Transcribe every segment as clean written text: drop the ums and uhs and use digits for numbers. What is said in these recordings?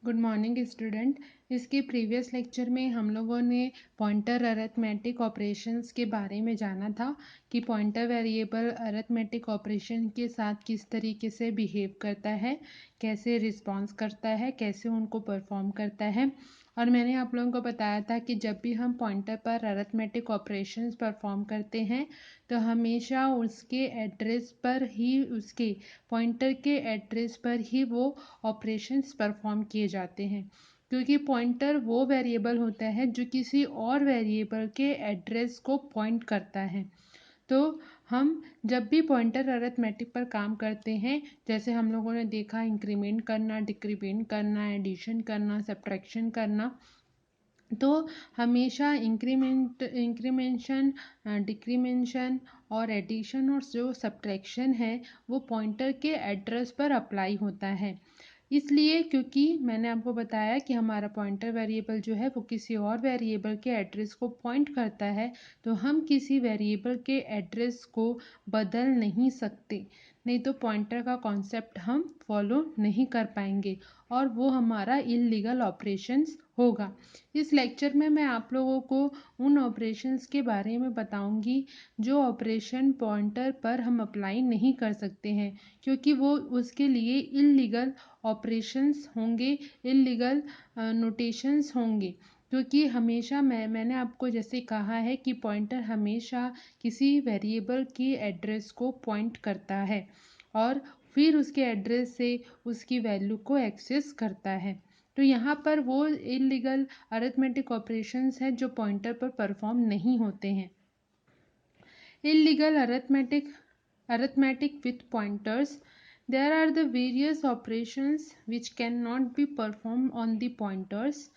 Good morning student. इसके previous lecture में हम लोगों ने पॉइंटर अरिथमेटिक ऑपरेशंस के बारे में जाना था कि पॉइंटर वेरिएबल अरिथमेटिक ऑपरेशन के साथ किस तरीके से बिहेव करता है, कैसे रिस्पॉन्स करता है, कैसे उनको परफॉर्म करता है। और मैंने आप लोगों को बताया था कि जब भी हम पॉइंटर पर अरिथमेटिक ऑपरेशंस परफॉर्म करते हैं तो हमेशा उसके एड्रेस पर ही, उसके पॉइंटर के एड्रेस पर ही वो ऑपरेशंस परफॉर्म किए जाते हैं, क्योंकि पॉइंटर वो वेरिएबल होता है जो किसी और वेरिएबल के एड्रेस को पॉइंट करता है। तो हम जब भी पॉइंटर अरिथमेटिक पर काम करते हैं, जैसे हम लोगों ने देखा इंक्रीमेंट करना, डिक्रीमेंट करना, एडिशन करना, सब्ट्रैक्शन करना, तो हमेशा इंक्रीमेंशन, डिक्रीमेंशन और एडिशन और जो सब्ट्रैक्शन है वो पॉइंटर के एड्रेस पर अप्लाई होता है। इसलिए क्योंकि मैंने आपको बताया कि हमारा पॉइंटर वेरिएबल जो है वो किसी और वेरिएबल के एड्रेस को पॉइंट करता है, तो हम किसी वेरिएबल के एड्रेस को बदल नहीं सकते, नहीं तो पॉइंटर का कॉन्सेप्ट हम फॉलो नहीं कर पाएंगे और वो हमारा इल्लीगल ऑपरेशंस होगा। इस लेक्चर में मैं आप लोगों को उन ऑपरेशंस के बारे में बताऊंगी जो ऑपरेशन पॉइंटर पर हम अप्लाई नहीं कर सकते हैं, क्योंकि वो उसके लिए इल्लीगल ऑपरेशंस होंगे, इल्लीगल नोटेशंस होंगे। क्योंकि हमेशा मैंने आपको जैसे कहा है कि पॉइंटर हमेशा किसी वेरिएबल की एड्रेस को पॉइंट करता है और फिर उसके एड्रेस से उसकी वैल्यू को एक्सेस करता है। तो यहाँ पर वो इलीगल अरिथमेटिक ऑपरेशंस हैं जो पॉइंटर पर परफॉर्म नहीं होते हैं। Illegal arithmetic with pointers. There are the various operations which cannot be performed on the pointers.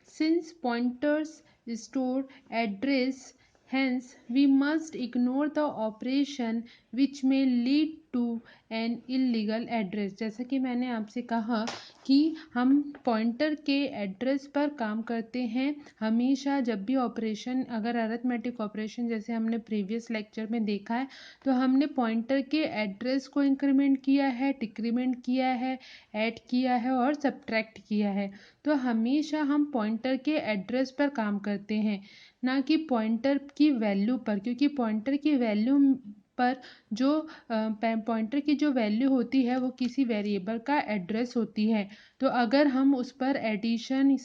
Since pointers store address, hence we must ignore the operation which may lead to N illegal address. जैसा कि मैंने आपसे कहा कि हम pointer के address पर काम करते हैं हमेशा। जब भी ऑपरेशन, अगर अरिथमेटिक ऑपरेशन जैसे हमने प्रीवियस लेक्चर में देखा है, तो हमने पॉइंटर के एड्रेस को इंक्रीमेंट किया है, डिक्रीमेंट किया है, ऐड किया है और सब्ट्रैक्ट किया है। तो हमेशा हम पॉइंटर के एड्रेस पर काम करते हैं, ना कि पॉइंटर की वैल्यू पर, क्योंकि पॉइंटर की वैल्यू पर जो पॉइंटर की जो वैल्यू होती है वो किसी वेरिएबल का एड्रेस होती है। तो अगर हम उस पर एडिशन,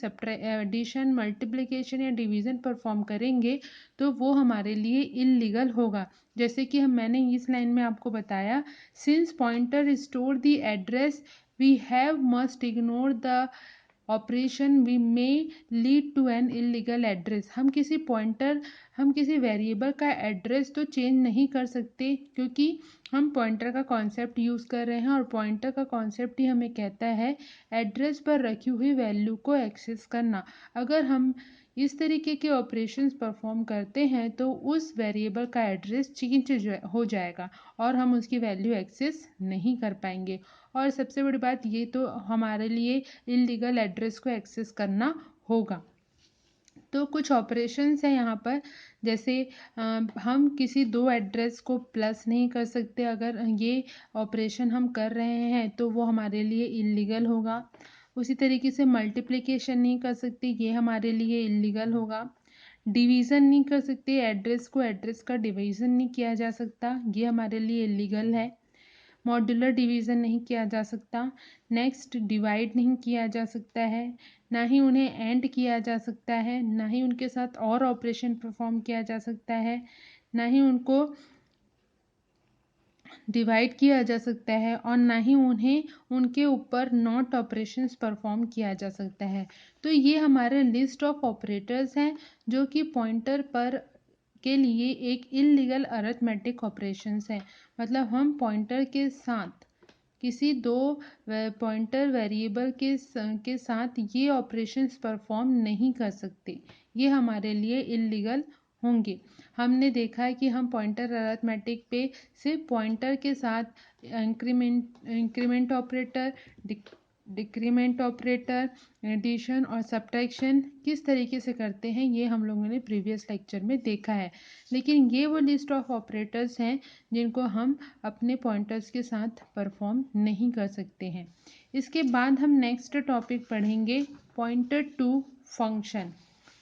मल्टीप्लिकेशन या डिवीज़न परफॉर्म करेंगे तो वो हमारे लिए इल्लीगल होगा। जैसे कि मैंने इस लाइन में आपको बताया, since pointer store the address we have must ignore the operation we may lead to an illegal address. हम किसी वेरिएबल का एड्रेस तो चेंज नहीं कर सकते, क्योंकि हम पॉइंटर का कॉन्सेप्ट यूज़ कर रहे हैं और पॉइंटर का कॉन्सेप्ट ही हमें कहता है एड्रेस पर रखी हुई वैल्यू को एक्सेस करना। अगर हम इस तरीके के ऑपरेशंस परफॉर्म करते हैं तो उस वेरिएबल का एड्रेस चेंज हो जाएगा और हम उसकी वैल्यू एक्सेस नहीं कर पाएंगे। और सबसे बड़ी बात ये, तो हमारे लिए इलीगल एड्रेस को एक्सेस करना होगा। तो कुछ ऑपरेशंस हैं यहाँ पर, जैसे हम किसी दो एड्रेस को प्लस नहीं कर सकते। अगर ये ऑपरेशन हम कर रहे हैं तो वो हमारे लिए इलीगल होगा। उसी तरीके से मल्टीप्लिकेशन नहीं कर सकते, ये हमारे लिए इलीगल होगा। डिवीज़न नहीं कर सकते, एड्रेस को एड्रेस का डिवीज़न नहीं किया जा सकता, ये हमारे लिए इलीगल है। मॉड्यूलर डिवीज़न नहीं किया जा सकता। नेक्स्ट, डिवाइड नहीं किया जा सकता है, ना ही उन्हें एंड किया जा सकता है, ना ही उनके साथ और ऑपरेशन परफॉर्म किया जा सकता है, ना ही उनको डिवाइड किया जा सकता है और ना ही उन्हें उनके ऊपर नॉट ऑपरेशंस परफॉर्म किया जा सकता है। तो ये हमारे लिस्ट ऑफ ऑपरेटर्स हैं जो कि पॉइंटर पर के लिए एक इलीगल अरिथमेटिक ऑपरेशंस है। मतलब हम पॉइंटर के साथ किसी दो पॉइंटर वेरिएबल के साथ ये ऑपरेशंस परफॉर्म नहीं कर सकते, ये हमारे लिए इलीगल होंगे। हमने देखा है कि हम पॉइंटर अरिथमेटिक पे सिर्फ पॉइंटर के साथ increment operator, decrement operator, addition और सब्ट्रैक्शन किस तरीके से करते हैं ये हम लोगों ने प्रीवियस लेक्चर में देखा है। लेकिन ये वो लिस्ट ऑफ ऑपरेटर्स हैं जिनको हम अपने पॉइंटर्स के साथ परफॉर्म नहीं कर सकते हैं। इसके बाद हम नेक्स्ट टॉपिक पढ़ेंगे पॉइंटर टू फंक्शन।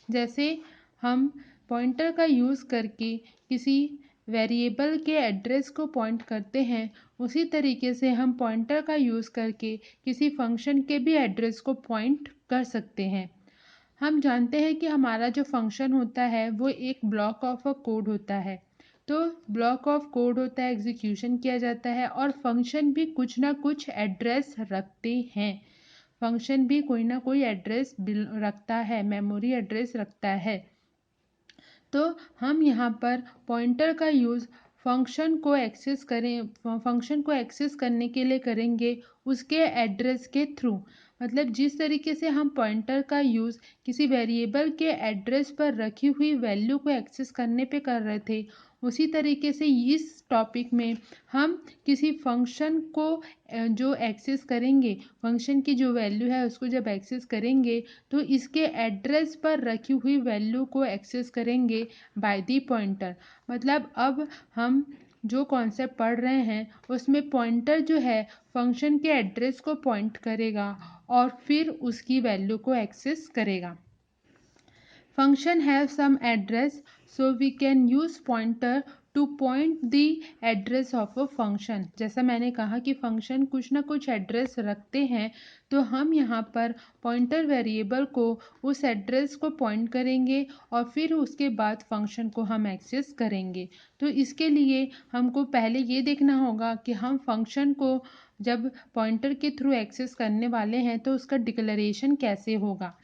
जैसे हम पॉइंटर का यूज़ करके किसी वेरिएबल के एड्रेस को पॉइंट करते हैं, उसी तरीके से हम पॉइंटर का यूज़ करके किसी फंक्शन के भी एड्रेस को पॉइंट कर सकते हैं। हम जानते हैं कि हमारा जो फंक्शन होता है वो एक ब्लॉक ऑफ अ कोड होता है। तो ब्लॉक ऑफ कोड होता है, एग्जीक्यूशन किया जाता है, और फंक्शन भी कुछ ना कुछ एड्रेस रखते हैं। फंक्शन भी कोई ना कोई एड्रेस रखता है, मेमोरी एड्रेस रखता है। तो हम यहाँ पर पॉइंटर का यूज़ फंक्शन को एक्सेस करने के लिए करेंगे उसके एड्रेस के थ्रू। मतलब जिस तरीके से हम पॉइंटर का यूज़ किसी वेरिएबल के एड्रेस पर रखी हुई वैल्यू को एक्सेस करने पे कर रहे थे, उसी तरीके से इस टॉपिक में हम किसी फंक्शन को जो एक्सेस करेंगे, फंक्शन की जो वैल्यू है उसको जब एक्सेस करेंगे तो इसके एड्रेस पर रखी हुई वैल्यू को एक्सेस करेंगे बाय दी पॉइंटर। मतलब अब हम जो कॉन्सेप्ट पढ़ रहे हैं उसमें पॉइंटर जो है फंक्शन के एड्रेस को पॉइंट करेगा और फिर उसकी वैल्यू को एक्सेस करेगा। Function have some address, so we can use pointer to point the address of a function। जैसा मैंने कहा कि फंक्शन कुछ ना कुछ एड्रेस रखते हैं, तो हम यहाँ पर पॉइंटर वेरिएबल को उस एड्रेस को पॉइंट करेंगे और फिर उसके बाद फंक्शन को हम एक्सेस करेंगे। तो इसके लिए हमको पहले ये देखना होगा कि हम फंक्शन को जब पॉइंटर के थ्रू एक्सेस करने वाले हैं तो उसका डिक्लेरेशन कैसे होगा।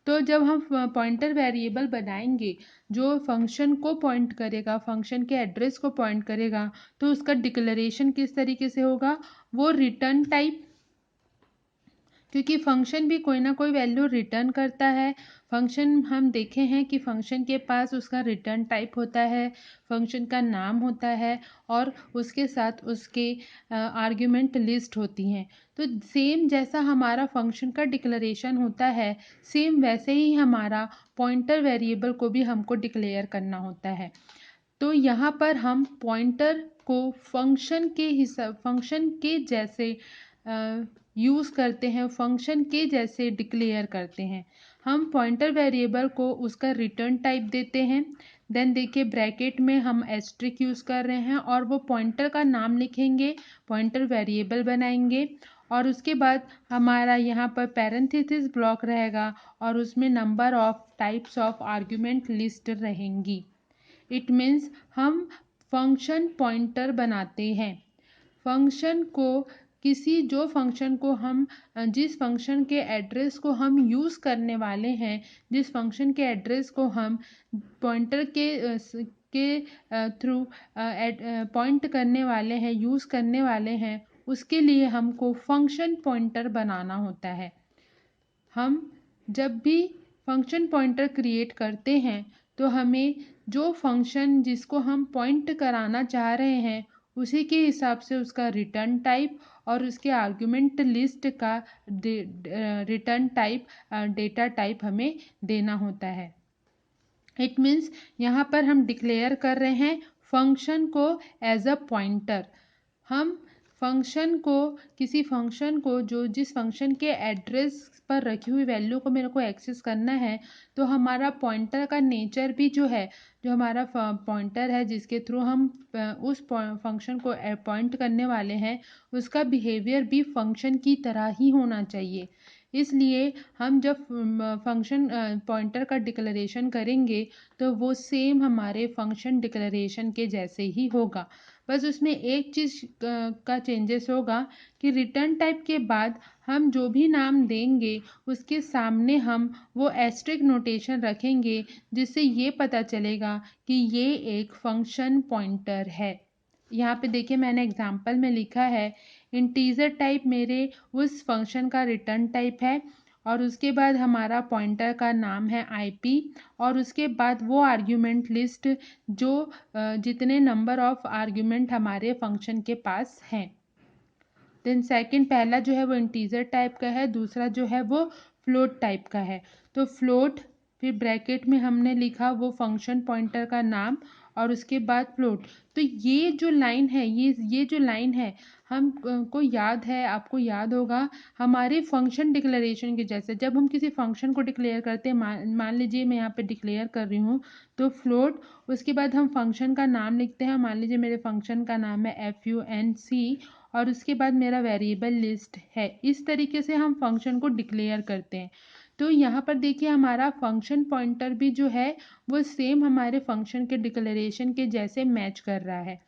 तो जब हम पॉइंटर वेरिएबल बनाएंगे जो फंक्शन को पॉइंट करेगा, फंक्शन के एड्रेस को पॉइंट करेगा, तो उसका डिक्लेरेशन किस तरीके से होगा, वो रिटर्न टाइप, क्योंकि फंक्शन भी कोई ना कोई वैल्यू रिटर्न करता है। फंक्शन हम देखे हैं कि फंक्शन के पास उसका रिटर्न टाइप होता है, फंक्शन का नाम होता है और उसके साथ उसके आर्ग्यूमेंट लिस्ट होती हैं। तो सेम जैसा हमारा फंक्शन का डिक्लेरेशन होता है, सेम वैसे ही हमारा पॉइंटर वेरिएबल को भी हमको डिक्लेयर करना होता है। तो यहाँ पर हम पॉइंटर को फंक्शन के जैसे यूज़ करते हैं, फंक्शन के जैसे डिक्लेयर करते हैं। हम पॉइंटर वेरिएबल को उसका रिटर्न टाइप देते हैं। देन देखिए ब्रैकेट में हम एस्ट्रिक यूज़ कर रहे हैं और वो पॉइंटर का नाम लिखेंगे, पॉइंटर वेरिएबल बनाएंगे और उसके बाद हमारा यहाँ पर पैरेंथेसिस ब्लॉक रहेगा और उसमें number of types of argument list रहेंगी। इट मीन्स हम फंक्शन पॉइंटर बनाते हैं। फंक्शन को जो फंक्शन को हम जिस फंक्शन के एड्रेस को हम यूज़ करने वाले हैं, जिस फंक्शन के एड्रेस को हम पॉइंटर के थ्रू पॉइंट करने वाले हैं, यूज़ करने वाले हैं, उसके लिए हमको फंक्शन पॉइंटर बनाना होता है। हम जब भी फंक्शन पॉइंटर क्रिएट करते हैं तो हमें जो फंक्शन जिसको हम पॉइंट कराना चाह रहे हैं उसी के हिसाब से उसका रिटर्न टाइप और उसके आर्गुमेंट लिस्ट का रिटर्न टाइप, डेटा टाइप हमें देना होता है। इट मीन्स यहाँ पर हम डिक्लेयर कर रहे हैं फंक्शन को एज अ पॉइंटर। हम फंक्शन को किसी फंक्शन को जो जिस फंक्शन के एड्रेस पर रखी हुई वैल्यू को मेरे को एक्सेस करना है, तो हमारा पॉइंटर का नेचर भी जो है, जो हमारा पॉइंटर है जिसके थ्रू हम उस फंक्शन को पॉइंट करने वाले हैं, उसका बिहेवियर भी फंक्शन की तरह ही होना चाहिए। इसलिए हम जब फंक्शन पॉइंटर का डिक्लेरेशन करेंगे तो वो सेम हमारे फंक्शन डिक्लेरेशन के जैसे ही होगा। बस उसमें एक चीज़ का चेंजेस होगा कि रिटर्न टाइप के बाद हम जो भी नाम देंगे उसके सामने हम वो एस्ट्रिक नोटेशन रखेंगे, जिससे ये पता चलेगा कि ये एक फंक्शन पॉइंटर है। यहाँ पे देखिए मैंने एग्जांपल में लिखा है इंटीजर टाइप मेरे उस फंक्शन का रिटर्न टाइप है और उसके बाद हमारा पॉइंटर का नाम है IP और उसके बाद वो आर्ग्यूमेंट लिस्ट जो जितने नंबर ऑफ आर्ग्यूमेंट हमारे फंक्शन के पास हैं। देन सेकंड, पहला जो है वो इंटीजर टाइप का है, दूसरा जो है वो फ्लोट टाइप का है। तो फ्लोट, फिर ब्रैकेट में हमने लिखा वो फंक्शन पॉइंटर का नाम, और उसके बाद फ्लोट। तो ये जो लाइन है, ये जो लाइन है, हम को याद है, आपको याद होगा हमारे फंक्शन डिक्लेरेशन के जैसे। जब हम किसी फंक्शन को डिक्लेयर करते हैं, मान लीजिए मैं यहाँ पे डिक्लेयर कर रही हूँ तो फ्लोट, उसके बाद हम फंक्शन का नाम लिखते हैं। मान लीजिए मेरे फंक्शन का नाम है FUNC, और उसके बाद मेरा वेरिएबल लिस्ट है। इस तरीके से हम फंक्शन को डिक्लेयर करते हैं। तो यहाँ पर देखिए हमारा फंक्शन पॉइंटर भी जो है वो सेम हमारे फंक्शन के डिक्लेरेशन के जैसे मैच कर रहा है।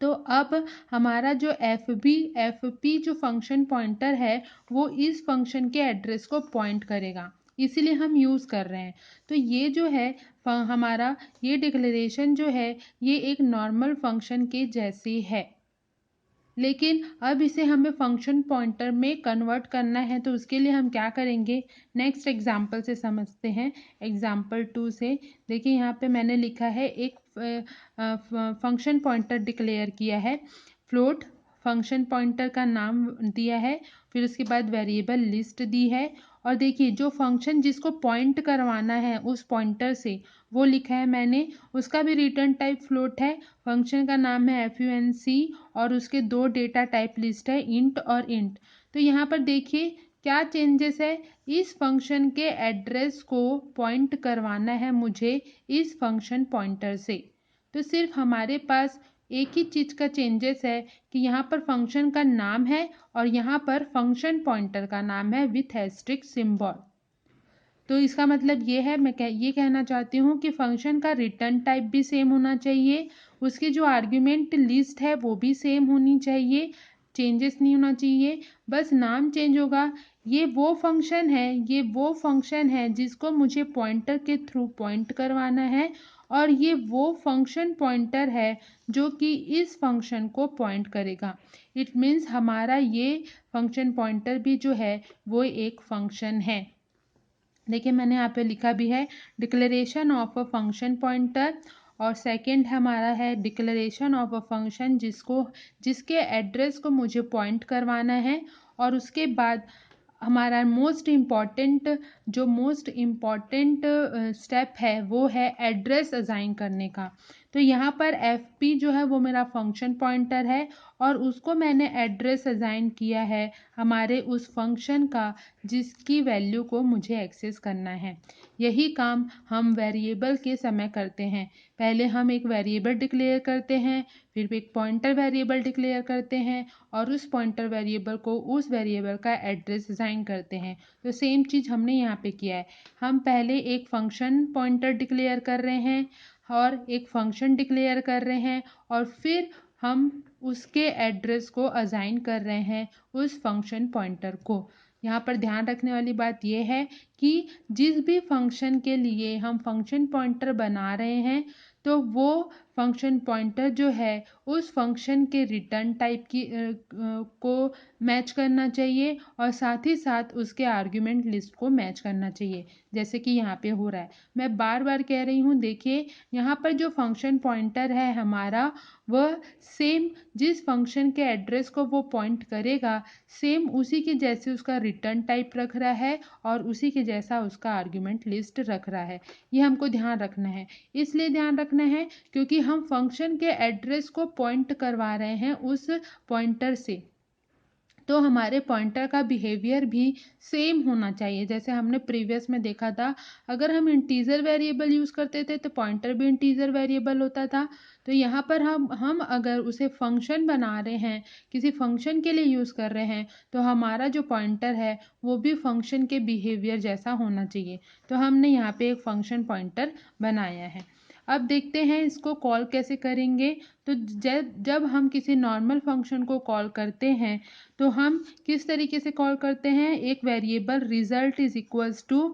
तो अब हमारा जो FP जो फंक्शन पॉइंटर है वो इस फंक्शन के एड्रेस को पॉइंट करेगा, इसीलिए हम यूज़ कर रहे हैं। तो ये जो है हमारा ये डिक्लेरेशन जो है ये एक नॉर्मल फंक्शन के जैसे है, लेकिन अब इसे हमें फंक्शन पॉइंटर में कन्वर्ट करना है। तो उसके लिए हम क्या करेंगे, नेक्स्ट एग्जांपल से समझते हैं। एग्जांपल 2 से देखिए, यहाँ पे मैंने लिखा है एक फंक्शन पॉइंटर डिक्लेयर किया है, फ्लोट, फंक्शन पॉइंटर का नाम दिया है, फिर उसके बाद वेरिएबल लिस्ट दी है, और देखिए जो फंक्शन जिसको पॉइंट करवाना है उस पॉइंटर से वो लिखा है मैंने, उसका भी रिटर्न टाइप फ्लोट है, फंक्शन का नाम है FUNC, और उसके दो डेटा टाइप लिस्ट है, इंट और इंट। तो यहाँ पर देखिए क्या चेंजेस है, इस फंक्शन के एड्रेस को पॉइंट करवाना है मुझे इस फंक्शन पॉइंटर से। तो सिर्फ हमारे पास एक ही चीज़ का चेंजेस है कि यहाँ पर फंक्शन का नाम है और यहाँ पर फंक्शन पॉइंटर का नाम है विथ एस्ट्रिक सिंबल। तो इसका मतलब ये है, मैं ये कहना चाहती हूँ कि फंक्शन का रिटर्न टाइप भी सेम होना चाहिए, उसकी जो आर्ग्यूमेंट लिस्ट है वो भी सेम होनी चाहिए, चेंजेस नहीं होना चाहिए, बस नाम चेंज होगा। ये वो फंक्शन है जिसको मुझे पॉइंटर के थ्रू पॉइंट करवाना है, और ये वो फंक्शन पॉइंटर है जो कि इस फंक्शन को पॉइंट करेगा। इट मीन्स हमारा ये फंक्शन पॉइंटर भी जो है वो एक फंक्शन है। देखिए मैंने यहाँ पे लिखा भी है declaration of a function pointer, और सेकंड हमारा है डिक्लेरेशन ऑफ अ फंक्शन जिसके एड्रेस को मुझे पॉइंट करवाना है, और उसके बाद हमारा मोस्ट इम्पॉर्टेंट स्टेप है वो है एड्रेस असाइन करने का। तो यहाँ पर FP जो है वो मेरा फंक्शन पॉइंटर है, और उसको मैंने एड्रेस असाइन किया है हमारे उस फंक्शन का जिसकी वैल्यू को मुझे एक्सेस करना है। यही काम हम वेरिएबल के समय करते हैं। पहले हम एक वेरिएबल डिक्लेयर करते हैं, फिर एक पॉइंटर वेरिएबल डिक्लेयर करते हैं, और उस पॉइंटर वेरिएबल को उस वेरिएबल का एड्रेस असाइन करते हैं। तो सेम चीज़ हमने यहाँ पे किया है, हम पहले एक फंक्शन पॉइंटर डिक्लेयर कर रहे हैं और एक फंक्शन डिक्लेयर कर रहे हैं, और फिर हम उसके एड्रेस को असाइन कर रहे हैं उस फंक्शन पॉइंटर को। यहाँ पर ध्यान रखने वाली बात यह है कि जिस भी फंक्शन के लिए हम फंक्शन पॉइंटर बना रहे हैं तो वो फंक्शन पॉइंटर जो है उस फंक्शन के रिटर्न टाइप को मैच करना चाहिए, और साथ ही साथ उसके आर्ग्यूमेंट लिस्ट को मैच करना चाहिए, जैसे कि यहाँ पे हो रहा है। मैं बार बार कह रही हूँ, देखिए यहाँ पर जो फंक्शन पॉइंटर है हमारा, वह सेम जिस फंक्शन के एड्रेस को वो पॉइंट करेगा सेम उसी के जैसे उसका रिटर्न टाइप रख रहा है और उसी के जैसा उसका आर्ग्यूमेंट लिस्ट रख रहा है। ये हमको ध्यान रखना है, इसलिए ध्यान रखना है क्योंकि हम फंक्शन के एड्रेस को पॉइंट करवा रहे हैं उस पॉइंटर से, तो हमारे पॉइंटर का बिहेवियर भी सेम होना चाहिए। जैसे हमने प्रीवियस में देखा था, अगर हम इंटीजर वेरिएबल यूज़ करते थे तो पॉइंटर भी इंटीजर वेरिएबल होता था। तो यहाँ पर हम अगर उसे फंक्शन बना रहे हैं, किसी फंक्शन के लिए यूज़ कर रहे हैं, तो हमारा जो पॉइंटर है वो भी फंक्शन के बिहेवियर जैसा होना चाहिए। तो हमने यहाँ पे एक फंक्शन पॉइंटर बनाया है। अब देखते हैं इसको कॉल कैसे करेंगे। तो जब हम किसी नॉर्मल फंक्शन को कॉल करते हैं तो हम किस तरीके से कॉल करते हैं, एक variable result is equals to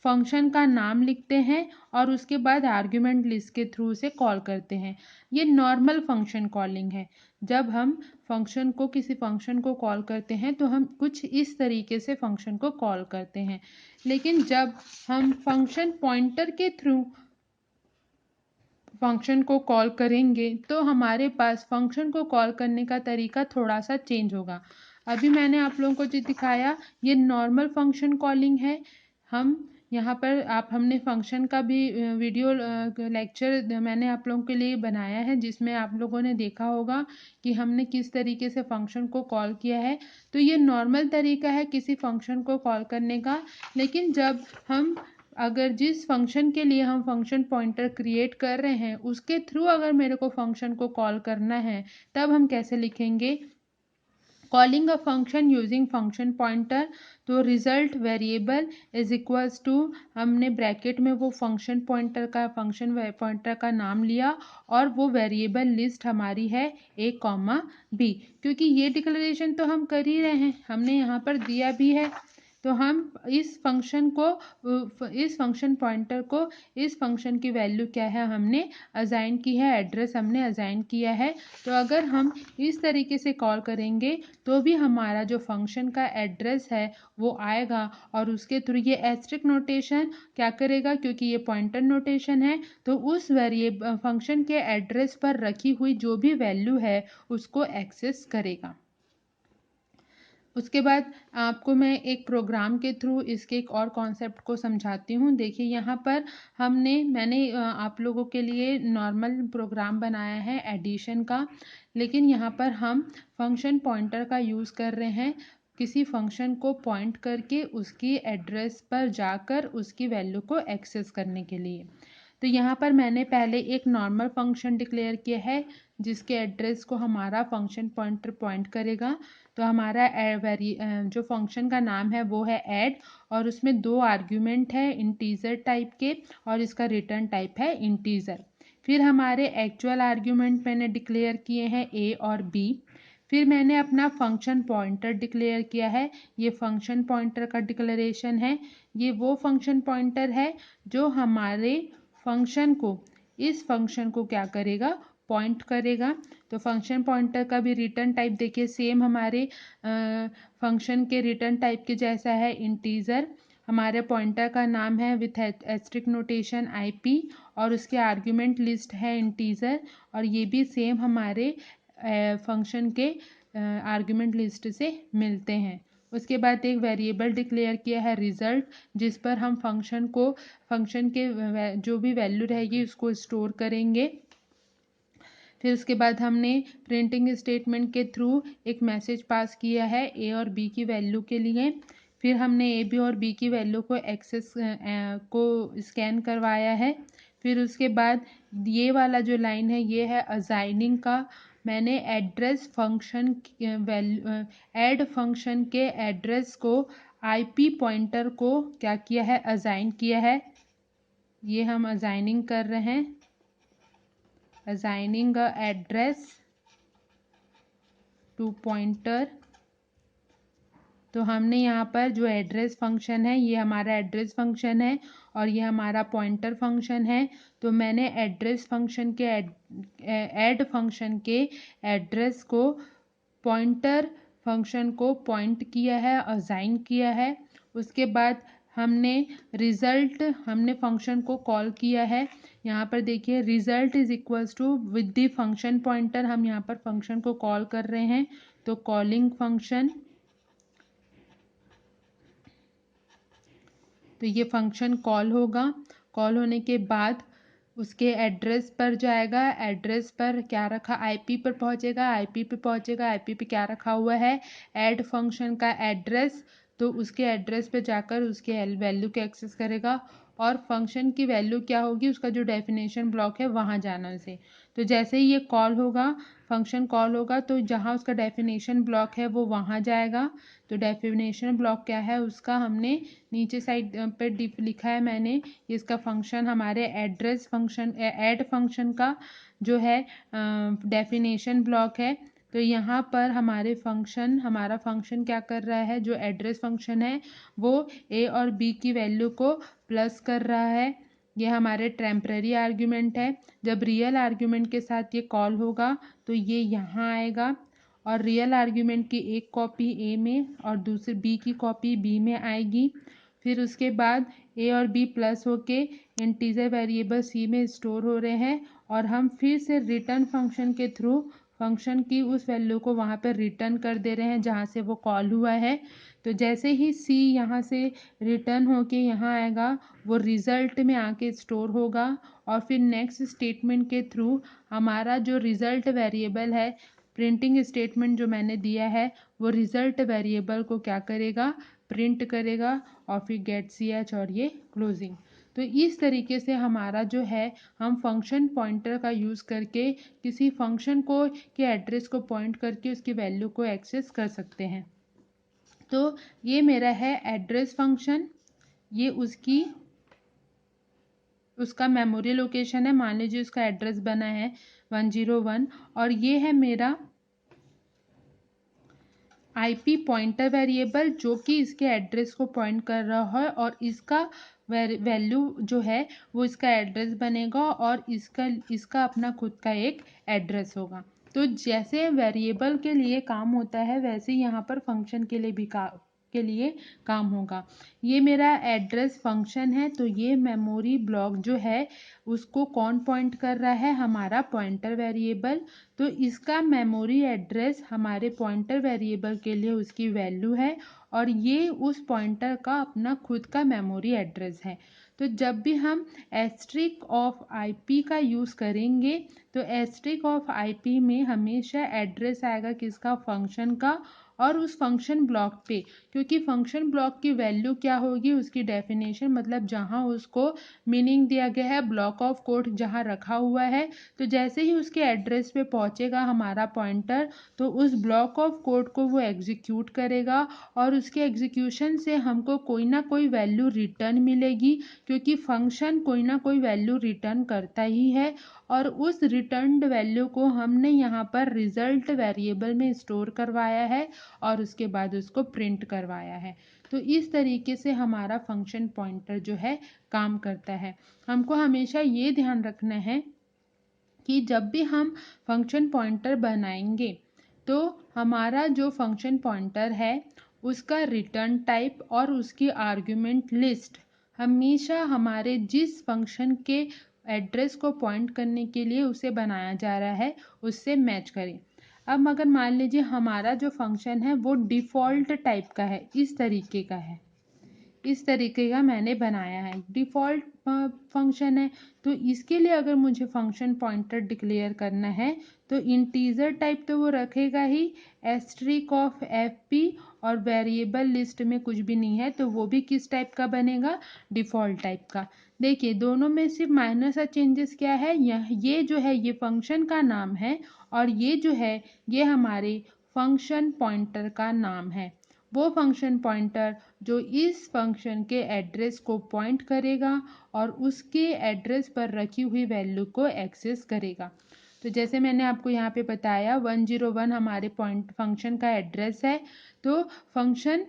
function का नाम लिखते हैं और उसके बाद आर्ग्यूमेंट लिस्ट के थ्रू से कॉल करते हैं। ये नॉर्मल फंक्शन कॉलिंग है। जब हम किसी फंक्शन को कॉल करते हैं तो हम कुछ इस तरीके से फंक्शन को कॉल करते हैं। लेकिन जब हम फंक्शन पॉइंटर के थ्रू फंक्शन को कॉल करेंगे तो हमारे पास फंक्शन को कॉल करने का तरीका थोड़ा सा चेंज होगा। अभी मैंने आप लोगों को जो दिखाया ये नॉर्मल फंक्शन कॉलिंग है। हम यहाँ पर हमने फंक्शन का भी वीडियो लेक्चर मैंने आप लोगों के लिए बनाया है, जिसमें आप लोगों ने देखा होगा कि हमने किस तरीके से फंक्शन को कॉल किया है। तो ये नॉर्मल तरीका है किसी फंक्शन को कॉल करने का। लेकिन जब हम अगर जिस फंक्शन के लिए हम फंक्शन पॉइंटर क्रिएट कर रहे हैं उसके थ्रू अगर मेरे को फंक्शन को कॉल करना है, तब हम कैसे लिखेंगे? Calling a function using function pointer. तो result variable is equals to, हमने ब्रैकेट में वो फंक्शन पॉइंटर का नाम लिया और वो वेरिएबल लिस्ट हमारी है a कॉमा b, क्योंकि ये डिक्लेरेशन तो हम कर ही रहे हैं, हमने यहाँ पर दिया भी है। तो हम इस फंक्शन पॉइंटर को इस फंक्शन की वैल्यू क्या है हमने असाइन की है, एड्रेस हमने असाइन किया है। तो अगर हम इस तरीके से कॉल करेंगे तो भी हमारा जो फंक्शन का एड्रेस है वो आएगा, और उसके थ्रू ये एस्ट्रिक नोटेशन क्या करेगा, क्योंकि ये पॉइंटर नोटेशन है तो उस वेरिएबल फंक्शन के एड्रेस पर रखी हुई जो भी वैल्यू है उसको एक्सेस करेगा। उसके बाद आपको मैं एक प्रोग्राम के थ्रू इसके एक और कॉन्सेप्ट को समझाती हूँ। देखिए यहाँ पर मैंने आप लोगों के लिए नॉर्मल प्रोग्राम बनाया है एडिशन का, लेकिन यहाँ पर हम फंक्शन पॉइंटर का यूज़ कर रहे हैं किसी फंक्शन को पॉइंट करके उसकी एड्रेस पर जाकर उसकी वैल्यू को एक्सेस करने के लिए। तो यहाँ पर मैंने पहले एक नॉर्मल फंक्शन डिक्लेयर किया है जिसके एड्रेस को हमारा फंक्शन पॉइंटर पॉइंट करेगा। तो हमारा जो फंक्शन का नाम है वो है ऐड, और उसमें 2 आर्ग्यूमेंट है इंटीजर टाइप के और इसका रिटर्न टाइप है इंटीजर। फिर हमारे एक्चुअल आर्ग्यूमेंट मैंने डिक्लेयर किए हैं ए और बी। फिर मैंने अपना फंक्शन पॉइंटर डिक्लेयर किया है, ये फंक्शन पॉइंटर का डिक्लेरेशन है। ये वो फंक्शन पॉइंटर है जो हमारे फंक्शन को इस फंक्शन को क्या करेगा, पॉइंट करेगा। तो फंक्शन पॉइंटर का भी रिटर्न टाइप देखिए सेम हमारे फंक्शन के रिटर्न टाइप के जैसा है, इंटीजर। हमारे पॉइंटर का नाम है विथ एस्ट्रिक नोटेशन IP, और उसके आर्ग्यूमेंट लिस्ट है इंटीजर, और ये भी सेम हमारे फंक्शन के आर्ग्यूमेंट लिस्ट से मिलते हैं। उसके बाद एक वेरिएबल डिक्लेयर किया है रिजल्ट, जिस पर हम फंक्शन के जो भी वैल्यू रहेगी उसको स्टोर करेंगे। फिर उसके बाद हमने प्रिंटिंग स्टेटमेंट के थ्रू एक मैसेज पास किया है ए और बी की वैल्यू के लिए। फिर हमने ए बी और बी की वैल्यू को को स्कैन करवाया है। फिर उसके बाद ये वाला जो लाइन है ये है असाइनिंग का। मैंने एड्रेस फंक्शन ऐड फंक्शन के एड्रेस को IP पॉइंटर को क्या किया है, असाइन किया है। ये हम असाइनिंग कर रहे हैं, assigning a address to pointer। तो हमने यहाँ पर जो एड्रेस फंक्शन है ये हमारा एड्रेस फंक्शन है और ये हमारा पॉइंटर फंक्शन है। तो मैंने एड्रेस फंक्शन के ऐड फंक्शन के एड्रेस को पॉइंटर फंक्शन को पॉइंट किया है, असाइन किया है। उसके बाद हमने फंक्शन को कॉल किया है। यहाँ पर देखिए result is equals to with the function pointer, हम यहाँ पर फंक्शन को कॉल कर रहे हैं। तो कॉलिंग फंक्शन, तो ये फंक्शन कॉल होगा। कॉल होने के बाद उसके एड्रेस पर जाएगा, एड्रेस पर क्या रखा, IP पर पहुंचेगा, IP पे पहुंचेगा, IP पे क्या रखा हुआ है, ऐड फंक्शन का एड्रेस। तो उसके एड्रेस पे जाकर उसके वैल्यू को एक्सेस करेगा, और फंक्शन की वैल्यू क्या होगी उसका जो डेफिनेशन ब्लॉक है वहाँ जाना उसे। तो जैसे ही ये कॉल होगा, फंक्शन कॉल होगा, तो जहाँ उसका डेफिनेशन ब्लॉक है वो वहाँ जाएगा। तो डेफिनेशन ब्लॉक क्या है उसका हमने नीचे साइड पे लिखा है मैंने, इसका फंक्शन हमारे एड्रेस फंक्शन ऐड फंक्शन का जो है डेफिनेशन ब्लॉक है। तो यहाँ पर हमारा फंक्शन क्या कर रहा है, जो एड्रेस फंक्शन है वो A और B की वैल्यू को प्लस कर रहा है। ये हमारे टेम्पररी आर्ग्यूमेंट है। जब रियल आर्ग्यूमेंट के साथ ये कॉल होगा तो ये यहाँ आएगा, और रियल आर्ग्यूमेंट की एक कॉपी A में और दूसरी B की कॉपी B में आएगी। फिर उसके बाद ए और बी प्लस होके इंटीजर वेरिएबल सी में स्टोर हो रहे हैं और हम फिर से रिटर्न फंक्शन के थ्रू फंक्शन की उस वैल्यू को वहाँ पर रिटर्न कर दे रहे हैं जहाँ से वो कॉल हुआ है। तो जैसे ही सी यहाँ से रिटर्न होके यहाँ आएगा वो रिज़ल्ट में आके स्टोर होगा और फिर नेक्स्ट स्टेटमेंट के थ्रू हमारा जो रिज़ल्ट वेरिएबल है, प्रिंटिंग स्टेटमेंट जो मैंने दिया है, वो रिज़ल्ट वेरिएबल को क्या करेगा, प्रिंट करेगा और फिर गेट सी एच और ये क्लोजिंग। तो इस तरीके से हमारा जो है हम फंक्शन पॉइंटर का यूज़ करके किसी फंक्शन को के एड्रेस को पॉइंट करके उसकी वैल्यू को एक्सेस कर सकते हैं। तो ये मेरा है एड्रेस फंक्शन, ये उसका मेमोरी लोकेशन है, मान लीजिए उसका एड्रेस बना है 101 और ये है मेरा आईपी पॉइंटर वेरिएबल जो कि इसके एड्रेस को पॉइंट कर रहा है और इसका वैल्यू जो है वो इसका एड्रेस बनेगा और इसका अपना खुद का एक एड्रेस होगा। तो जैसे वेरिएबल के लिए काम होता है वैसे यहाँ पर फंक्शन के लिए भी काम होगा। ये मेरा एड्रेस फंक्शन है, तो ये मेमोरी ब्लॉक जो है उसको कौन पॉइंट कर रहा है, हमारा पॉइंटर वेरिएबल। तो इसका मेमोरी एड्रेस हमारे पॉइंटर वेरिएबल के लिए उसकी वैल्यू है और ये उस पॉइंटर का अपना खुद का मेमोरी एड्रेस है। तो जब भी हम एस्ट्रिक ऑफ आईपी का यूज़ करेंगे तो एस्ट्रिक ऑफ आईपी में हमेशा एड्रेस आएगा किसका, फंक्शन का, और उस फंक्शन ब्लॉक पे, क्योंकि फंक्शन ब्लॉक की वैल्यू क्या होगी, उसकी डेफिनेशन मतलब जहाँ उसको मीनिंग दिया गया है, ब्लॉक ऑफ कोड जहाँ रखा हुआ है, तो जैसे ही उसके एड्रेस पे पहुँचेगा हमारा पॉइंटर तो उस ब्लॉक ऑफ कोड को वो एग्जीक्यूट करेगा और उसके एग्जीक्यूशन से हमको कोई ना कोई वैल्यू रिटर्न मिलेगी, क्योंकि फंक्शन कोई ना कोई वैल्यू रिटर्न करता ही है और उस रिटर्न्ड वैल्यू को हमने यहाँ पर रिजल्ट वेरिएबल में स्टोर करवाया है और उसके बाद उसको प्रिंट करवाया है। तो इस तरीके से हमारा फंक्शन पॉइंटर जो है काम करता है। हमको हमेशा ये ध्यान रखना है कि जब भी हम फंक्शन पॉइंटर बनाएंगे तो हमारा जो फंक्शन पॉइंटर है उसका रिटर्न टाइप और उसकी आर्ग्यूमेंट लिस्ट हमेशा हमारे जिस फंक्शन के एड्रेस को पॉइंट करने के लिए उसे बनाया जा रहा है उससे मैच करें। अब अगर मान लीजिए हमारा जो फंक्शन है वो डिफ़ॉल्ट टाइप का है, इस तरीके का है, इस तरीके का मैंने बनाया है, डिफ़ॉल्ट फंक्शन है, तो इसके लिए अगर मुझे फंक्शन पॉइंटर डिक्लेयर करना है तो इंटीजर टाइप तो वो रखेगा ही, एस्ट्रिक ऑफ एफ पी और वेरिएबल लिस्ट में कुछ भी नहीं है तो वो भी किस टाइप का बनेगा, डिफ़ॉल्ट टाइप का। देखिए दोनों में सिर्फ माइनर सा चेंजेस क्या है, ये जो है ये फंक्शन का नाम है और ये जो है ये हमारे फंक्शन पॉइंटर का नाम है। वो फंक्शन पॉइंटर जो इस फंक्शन के एड्रेस को पॉइंट करेगा और उसके एड्रेस पर रखी हुई वैल्यू को एक्सेस करेगा। तो जैसे मैंने आपको यहाँ पे बताया 101 हमारे पॉइंट फंक्शन का एड्रेस है, तो फंक्शन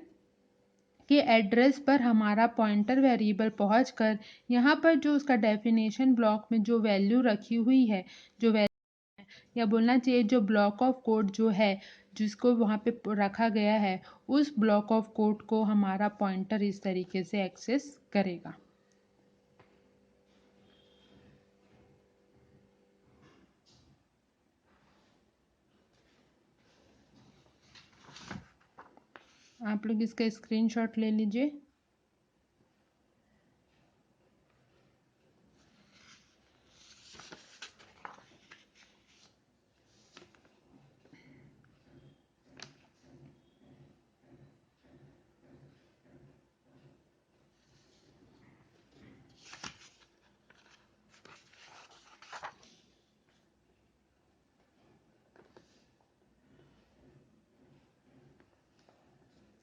के एड्रेस पर हमारा पॉइंटर वेरिएबल पहुंचकर यहाँ पर जो उसका डेफिनेशन ब्लॉक में जो वैल्यू रखी हुई है, जो या बोलना चाहिए जो ब्लॉक ऑफ कोड जो है जिसको वहाँ पे रखा गया है उस ब्लॉक ऑफ कोड को हमारा पॉइंटर इस तरीके से एक्सेस करेगा। आप लोग इसका स्क्रीनशॉट ले लीजिए।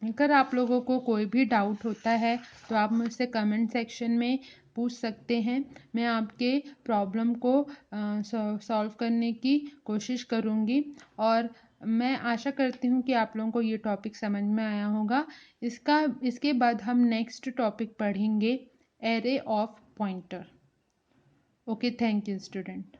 अगर आप लोगों को कोई भी डाउट होता है तो आप मुझसे कमेंट सेक्शन में पूछ सकते हैं, मैं आपके प्रॉब्लम को सॉल्व करने की कोशिश करूँगी और मैं आशा करती हूँ कि आप लोगों को ये टॉपिक समझ में आया होगा। इसके बाद हम नेक्स्ट टॉपिक पढ़ेंगे array of pointer. Okay, thank you student.